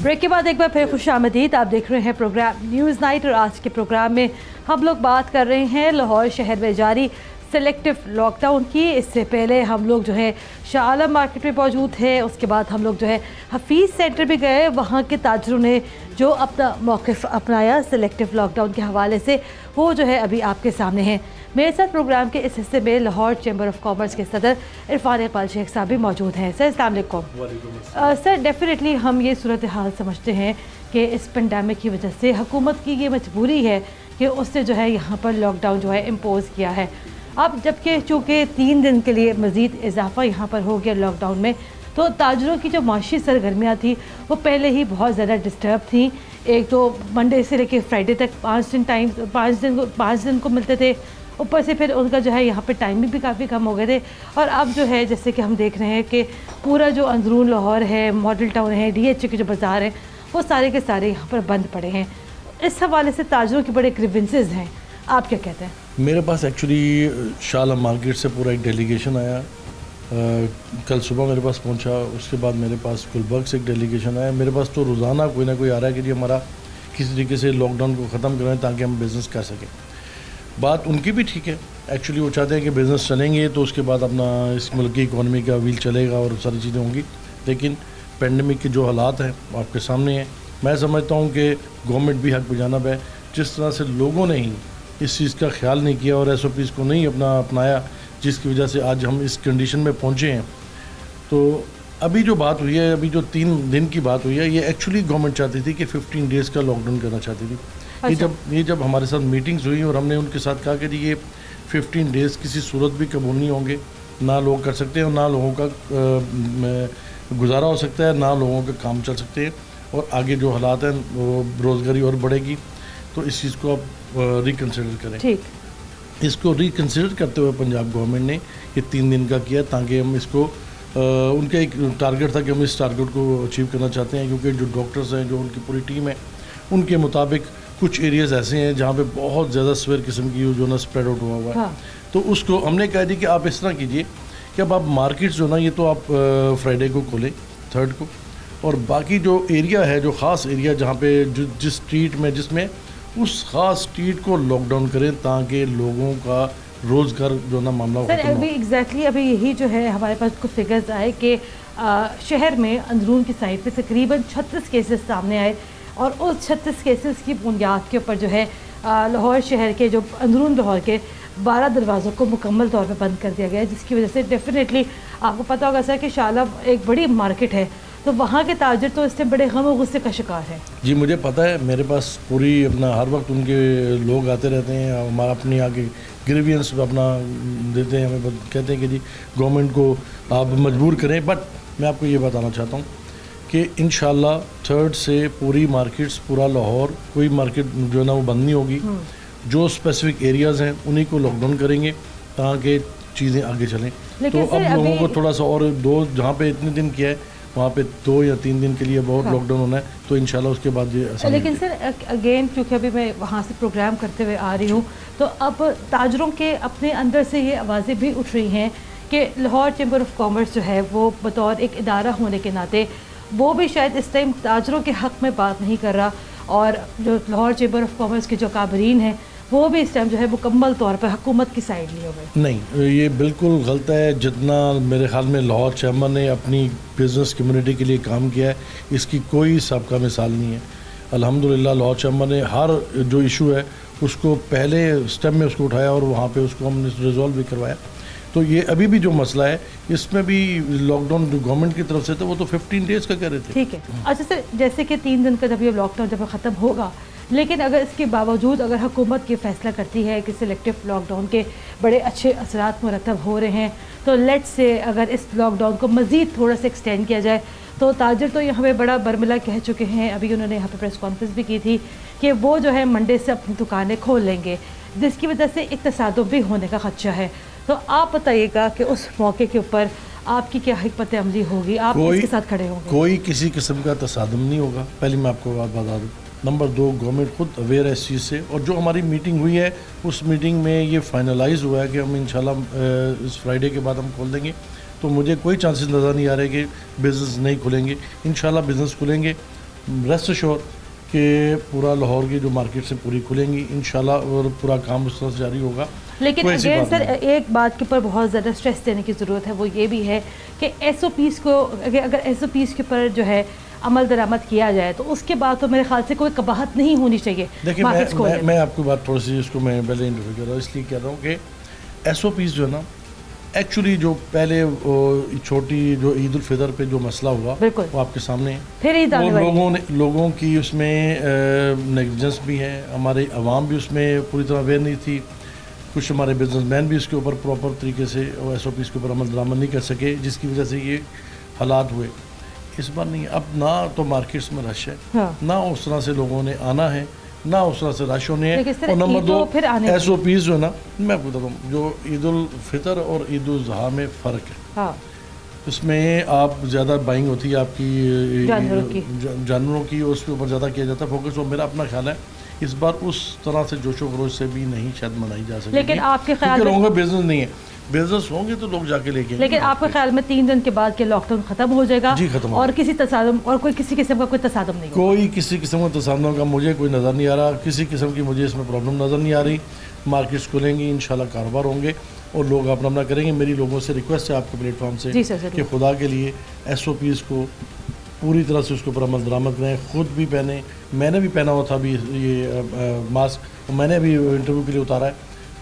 ब्रेक के बाद एक बार फिर खुशामदीद। आप देख रहे हैं प्रोग्राम न्यूज़ नाइट, और आज के प्रोग्राम में हम लोग बात कर रहे हैं लाहौर शहर में जारी सेलेक्टिव लॉकडाउन की। इससे पहले हम लोग जो है शाह आलम मार्केट में मौजूद है, उसके बाद हम लोग जो है हफीज़ सेंटर भी गए, वहाँ के ताजरों ने जो अपना मौक़िफ़ अपनाया सेलेक्टिव लॉकडाउन के हवाले से, वो जो है अभी आपके सामने है। मेरे साथ प्रोग्राम के इस हिस्से में लाहौर चैम्बर ऑफ कॉमर्स के सदर इरफान इकबाल शेख साहब भी मौजूद हैं। सर अस्सलाम वालेकुम। सर डेफिनेटली हम ये सूरत हाल समझते हैं कि इस पेंडेमिक की वजह से हुकूमत की ये मजबूरी है कि उसने जो है यहाँ पर लॉकडाउन जो है इम्पोज़ किया है। अब जबकि चूँकि 3 दिन के लिए मज़ीद इजाफा यहाँ पर हो गया लॉकडाउन में, तो ताजरों की जो माशी सरगर्मियाँ थी वो पहले ही बहुत ज़्यादा डिस्टर्ब थी। एक तो मंडे से लेके फ्राइडे तक 5 दिन को मिलते थे। ऊपर से फिर उनका जो है यहाँ पे टाइम भी काफ़ी कम हो गए थे। और अब जो है जैसे कि हम देख रहे हैं कि पूरा जो अंदरून लाहौर है, मॉडल टाउन है, DH के जो बाज़ार हैं, वो सारे के सारे यहाँ पर बंद पड़े हैं। इस हवाले से ताजरों के बड़े ग्रीवेंसेस हैं, आप क्या कहते हैं? मेरे पास एक्चुअली शाला मार्केट से पूरा एक डेलीगेशन आया, कल सुबह मेरे पास पहुंचा। उसके बाद मेरे पास गुलबर्ग से एक डेलीगेशन आया। मेरे पास तो रोज़ाना कोई ना कोई आ रहा है कि जी हमारा किसी तरीके से लॉकडाउन को ख़त्म कराएं ताकि हम बिज़नेस कर सकें। बात उनकी भी ठीक है, एक्चुअली वो चाहते हैं कि बिज़नेस चलेंगे तो उसके बाद अपना इस मुल्क की इकॉनमी का व्हील चलेगा और सारी चीज़ें होंगी। लेकिन पेंडेमिक के जो हालात हैं वो आपके सामने हैं। मैं समझता हूँ कि गवर्नमेंट भी हक बजानब है। जिस तरह से लोगों ने ही इस चीज़ का ख्याल नहीं किया और SOPs को नहीं अपनाया, जिसकी वजह से आज हम इस कंडीशन में पहुँचे हैं। तो अभी जो बात हुई है, अभी जो 3 दिन की बात हुई है, ये एक्चुअली गवर्नमेंट चाहती थी कि 15 डेज़ का लॉकडाउन करना चाहती थी। अच्छा। ये जब हमारे साथ मीटिंग्स हुई और हमने उनके साथ कहा कि ये 15 डेज़ किसी सूरत भी कबूल नहीं होंगे, ना लोग कर सकते हैं और ना लोगों का गुजारा हो सकता है, ना लोगों का काम चल सकते हैं और आगे जो हालात हैं वो बेरोज़गारी और बढ़ेगी। तो इस चीज़ को आप रिकन्सिडर करें। ठीक, इसको रिकन्सिडर करते हुए पंजाब गवर्नमेंट ने ये 3 दिन का किया ताकि हम इसको उनका एक टारगेट था कि हम इस टारगेट को अचीव करना चाहते हैं, क्योंकि जो डॉक्टर्स हैं, जो उनकी पूरी टीम है, उनके मुताबिक कुछ एरियाज़ ऐसे हैं जहाँ पे बहुत ज़्यादा सवेर किस्म की जो ना स्प्रेड आउट हुआ है। हाँ। तो उसको हमने कह दी कि आप इस तरह कीजिए कि अब आप मार्केट्स जो ना ये तो आप फ्राइडे को खोलें 3rd को, और बाकी जो एरिया है, जो ख़ास एरिया जहाँ पे जिस स्ट्रीट में जिसमें उस ख़ास स्ट्रीट को लॉकडाउन करें ताकि लोगों का रोज़गार जो ना मामला सर अभी एग्जैक्टली अभी यही जो है हमारे पास कुछ फिगर्स आए कि शहर में अंदरून की साइड पे तकरीबन 36 केसेस सामने आए और उस 36 केसेस की बुनियाद के ऊपर जो है लाहौर शहर के जो अंदरून लाहौर के 12 दरवाज़ों को मुकम्मल तौर पे बंद कर दिया गया है, जिसकी वजह से डेफिनेटली आपको पता होगा सर कि शाला एक बड़ी मार्केट है, तो वहाँ के ताजर तो इससे बड़े गम और गुस्से का शिकार है। जी मुझे पता है, मेरे पास पूरी अपना हर वक्त उनके लोग आते रहते हैं, हमारा अपनी आगे ग्रीवियंस अपना देते हैं, हमें कहते हैं कि जी गवर्नमेंट को आप मजबूर करें। बट मैं आपको ये बताना चाहता हूँ कि इंशाल्लाह 3rd से पूरी मार्केट्स, पूरा लाहौर, कोई मार्केट जो है ना वो बंद नहीं होगी। जो स्पेसिफिक एरियाज़ हैं उन्हीं को लॉकडाउन करेंगे ताकि चीज़ें आगे चलें। तो अब लोगों को थोड़ा सा और जहाँ पे इतने दिन किया है वहाँ पे 2 या 3 दिन के लिए बहुत लॉकडाउन होना है, तो इंशाल्लाह उसके बाद ये लेकिन सर अगेन क्योंकि अभी मैं वहाँ से प्रोग्राम करते हुए आ रही हूँ, तो अब ताजरों के अपने अंदर से ये आवाज़ें भी उठ रही हैं कि लाहौर चैम्बर ऑफ कॉमर्स जो है वो बतौर एक इदारा होने के नाते वो भी शायद इस टाइम ताजरों के हक़ में बात नहीं कर रहा, और जो लाहौर चैम्बर ऑफ कॉमर्स के जो काबरीन हैं वो भी इस टाइम जो है मुकम्मल तौर पर हुकूमत की साइड लिए हुए। नहीं, ये बिल्कुल गलत है। जितना मेरे ख्याल में लाहौर चैम्बर ने अपनी बिज़नेस कम्युनिटी के लिए काम किया है, इसकी कोई सबका मिसाल नहीं है। अल्हम्दुलिल्लाह लाहौर चैम्बर ने हर जो इशू है उसको पहले स्टेप में उसको उठाया और वहाँ पे उसको हमने रिजॉल्व भी करवाया। तो ये अभी भी जो मसला है इसमें भी लॉकडाउन जो गवर्नमेंट की तरफ से था वो तो 15 डेज़ का कह रहे थे। ठीक है। अच्छा सर, जैसे कि 3 दिन का जब ये लॉकडाउन जब ख़त्म होगा, लेकिन अगर इसके बावजूद अगर हुकूमत ये फ़ैसला करती है कि सिलेक्टिव लॉकडाउन के बड़े अच्छे असरात मुरतब हो रहे हैं, तो लेट्स से अगर इस लॉकडाउन को मज़ीद थोड़ा सा एक्सटेंड किया जाए, तो ताजर तो यहाँ पे बड़ा बरमिला कह चुके हैं, अभी उन्होंने यहाँ पे प्रेस कॉन्फ्रेंस भी की थी कि वो जो है मंडे से अपनी दुकानें खोल लेंगे, जिसकी वजह से एक तसादुम भी होने का खदशा है। तो आप बताइएगा कि उस मौके के ऊपर आपकी क्या हिकमत अमली होगी, आप किसके साथ खड़े होंगे? कोई किसी किस्म का तसादुम नहीं होगा, पहले मैं आपको बात बता दूँ। नंबर 2, गवर्नमेंट खुद अवेयर है इस चीज़ से, और जो हमारी मीटिंग हुई है उस मीटिंग में ये फाइनलाइज हुआ है कि हम इंशाल्लाह इस फ्राइडे के बाद हम खोल देंगे। तो मुझे कोई चांसेस नज़र नहीं आ रहे कि बिज़नेस नहीं खुलेंगे, इंशाल्लाह बिज़नेस खुलेंगे। रेस्ट एश्योर कि पूरा लाहौर की जो मार्केट से पूरी खुलेंगी इंशाल्लाह, और पूरा काम उस तरह से जारी होगा। लेकिन अगेन सर एक बात के ऊपर बहुत ज़्यादा स्ट्रेस देने की ज़रूरत है, वो ये भी है कि SOPs को अगर SOPs के ऊपर जो है अमल दरामद किया जाए तो उसके बाद तो मेरे ख्याल से कोई कबाहत नहीं होनी चाहिए। देखिए मैं आपकी बात थोड़ी सी इसको मैं पहले इंटरव्यू कर रहा हूँ, इसलिए कह रहा हूँ कि SOPs जो है ना, एक्चुअली जो पहले छोटी जो ईद उल फितर पे जो मसला हुआ वो आपके सामने है, फिर लोगों की उसमें नेग्लिजेंस भी है, हमारे अवाम भी उसमें पूरी तरह अवेयर नहीं थी, कुछ हमारे बिजनेसमैन भी इसके ऊपर प्रॉपर तरीके से SOPs के ऊपर अमल दरामद नहीं कर सके, जिसकी वजह से ये हालात हुए। इस बार नहीं है। अब ना तो मार्केट्स में रश है, हाँ। ना उस तरह से लोगों ने आना है, ना उस तरह से रश होने हैं। और नंबर ईद 2 फिर आने SOPs जो है ना, मैं आपको बताता हूँ, जो ईद उल फितर और ईद उल ज़ुहा में फ़र्क है। हाँ। उसमें आप ज़्यादा बाइंग होती है आपकी जानवरों की, उसके ऊपर ज़्यादा किया जाता है फोकस। और मेरा अपना ख्याल है इस बार उस तरह से जोशो खरोश से भी नहीं शायद मनाई जा सकेगी। लेकिन आपके ख्याल में बिजनेस नहीं है, बिजनेस होंगे तो लोग जाके लेके। लेकिन आपके ख्याल में 3 दिन के बाद के लॉकडाउन खत्म हो जाएगा? जी खत्म। और किसी तसादम और कोई किसी किस्म का कोई तसादम नहीं, कोई किसी किस्म का तसादम का मुझे कोई नज़र नहीं आ रहा, किसी किस्म की मुझे इसमें प्रॉब्लम नज़र नहीं आ रही। मार्केट्स खुलेंगी, इंशाल्लाह कारोबार होंगे और लोग अपना अपना करेंगे। मेरी लोगों से रिक्वेस्ट है आपके प्लेटफॉर्म से कि खुदा के लिए SOPs को पूरी तरह से उसके ऊपर अमल दरामद करें, ख़ुद भी पहने। मैंने भी पहना हुआ था अभी ये मास्क, मैंने भी इंटरव्यू के लिए उतारा है,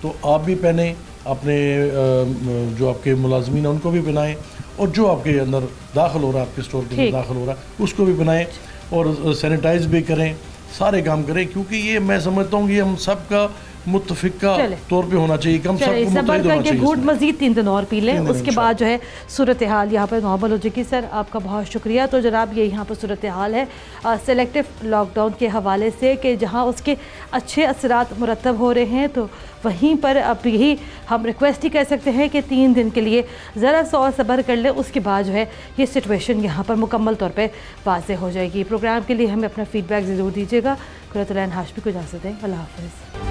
तो आप भी पहने, अपने जो आपके मुलाजमीन हैं उनको भी पहनाएं, और जो आपके अंदर दाखिल हो रहा है, आपके स्टोर के अंदर दाखिल हो रहा है, उसको भी पहनाएं, और सैनिटाइज भी करें, सारे काम करें। क्योंकि ये मैं समझता हूँ कि हम सब का मुत्तफिका तौर पे होना चाहिए, कम सबको मुत्तहिद होना चाहिए। घूट मजीद 3 दिन और पी लें, उसके बाद जो है सूरत हाल यहाँ पर नॉर्मल हो जाएगी। सर आपका बहुत शुक्रिया। तो जनाब ये यहाँ पर सूरत हाल है सेलेक्टिव लॉकडाउन के हवाले से, कि जहाँ उसके अच्छे असरात मुरतब हो रहे हैं, तो वहीं पर अब यही हम रिक्वेस्ट ही कर सकते हैं कि 3 दिन के लिए ज़रा सा और सब्र कर लें, उसके बाद जो है ये सिचुएशन यहाँ पर मुकम्मल तौर पर वाज़ेह हो जाएगी। प्रोग्राम के लिए हमें अपना फ़ीडबैक ज़रूर दीजिएगा। कुरतुल ऐन हाशमी को इजाज़त दें। अल्लाह हाफ़िज़।